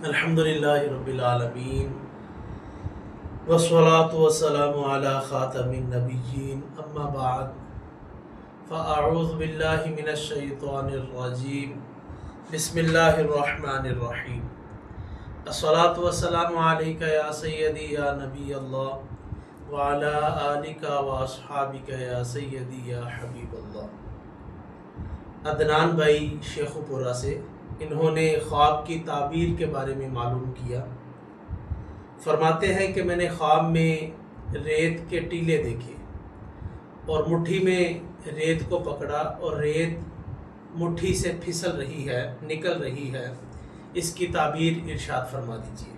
الحمدللہ رب العالمین والصلاة والسلام علی خاتم النبیین اما بعد فاعوذ باللہ من الشیطان الرجیم بسم اللہ الرحمن الرحیم الصلاة والسلام علیکہ یا سیدی یا نبی اللہ وعلی آلکہ واصحابکہ یا سیدی یا حبیب اللہ۔ عدنان بھائی شیخو پورہ سے، انہوں نے خواب کی تعبیر کے بارے میں معلوم کیا۔ فرماتے ہیں کہ میں نے خواب میں ریت کے ٹیلے دیکھے اور مٹھی میں ریت کو پکڑا اور ریت مٹھی سے پھسل رہی ہے، نکل رہی ہے۔ اس کی تعبیر ارشاد فرما دیجیے۔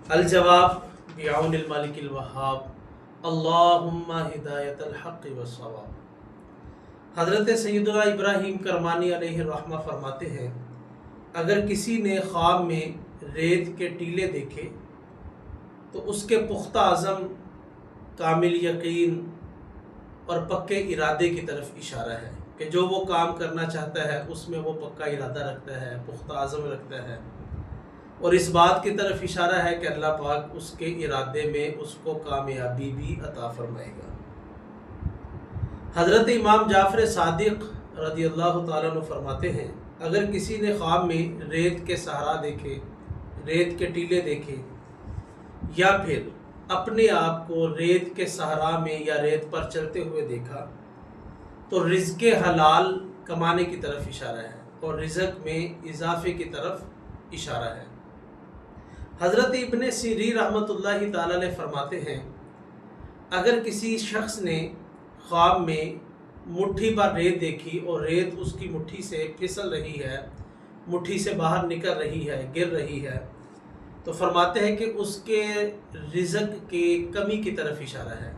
الجواب بعون الملک الوہاب اللہم ہدایت الحق والصواب۔ حضرت سیدنا ابراہیم کرمانی علیہ الرحمہ فرماتے ہیں، اگر کسی نے خواب میں ریت کے ٹیلے دیکھے تو اس کے پختہ عزم، کامل یقین اور پکے ارادے کی طرف اشارہ ہے کہ جو وہ کام کرنا چاہتا ہے اس میں وہ پکا ارادہ رکھتا ہے، پختہ عزم رکھتا ہے، اور اس بات کی طرف اشارہ ہے کہ اللہ پاک اس کے ارادے میں اس کو کامیابی بھی عطا فرمائے گا۔ حضرت امام جعفر صادق رضی اللہ تعالیٰ عنہ فرماتے ہیں، اگر کسی نے خواب میں ریت کے صحرا دیکھے، ریت کے ٹیلے دیکھے، یا پھر اپنے آپ کو ریت کے صحرا میں یا ریت پر چلتے ہوئے دیکھا تو رزق حلال کمانے کی طرف اشارہ ہے اور رزق میں اضافے کی طرف اشارہ ہے۔ حضرت ابن سیرین رحمۃ اللہ تعالیٰ علیہ فرماتے ہیں، اگر کسی شخص نے خواب میں مٹھی پر ریت دیکھی اور ریت اس کی مٹھی سے پھسل رہی ہے، مٹھی سے باہر نکل رہی ہے، گر رہی ہے، تو فرماتے ہیں کہ اس کے رزق کی کمی کی طرف اشارہ ہے۔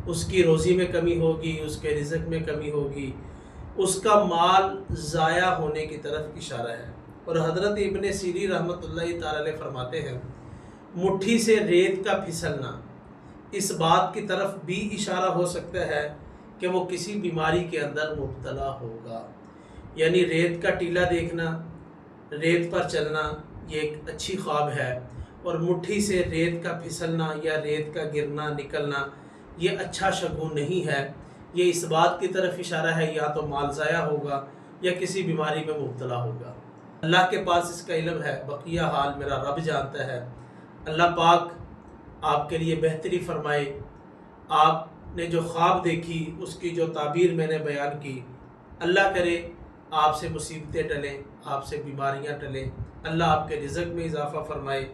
اس کی روزی میں کمی ہوگی، اس کے رزق میں کمی ہوگی، اس کا مال ضائع ہونے کی طرف اشارہ ہے۔ اور حضرت ابن سیرین رحمۃ اللہ تعالی علیہ فرماتے ہیں، مٹھی سے ریت کا پھسلنا اس بات کی طرف بھی اشارہ ہو سکتا ہے کہ وہ کسی بیماری کے اندر مبتلا ہوگا۔ یعنی ریت کا ٹیلا دیکھنا، ریت پر چلنا، یہ ایک اچھی خواب ہے، اور مٹھی سے ریت کا پھسلنا یا ریت کا گرنا نکلنا یہ اچھا شگون نہیں ہے۔ یہ اس بات کی طرف اشارہ ہے یا تو مال ضائع ہوگا یا کسی بیماری میں مبتلا ہوگا۔ اللہ کے پاس اس کا علم ہے، بقیہ حال میرا رب جانتا ہے۔ اللہ پاک آپ کے لیے بہتری فرمائے۔ آپ نے جو خواب دیکھی، اس کی جو تعبیر میں نے بیان کی، اللہ کرے آپ سے مصیبتیں ٹلیں، آپ سے بیماریاں ٹلیں، اللہ آپ کے رزق میں اضافہ فرمائے،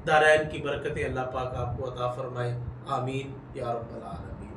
دارین کی برکتیں اللہ پاک آپ کو عطا فرمائے، آمین یا رب العالمین۔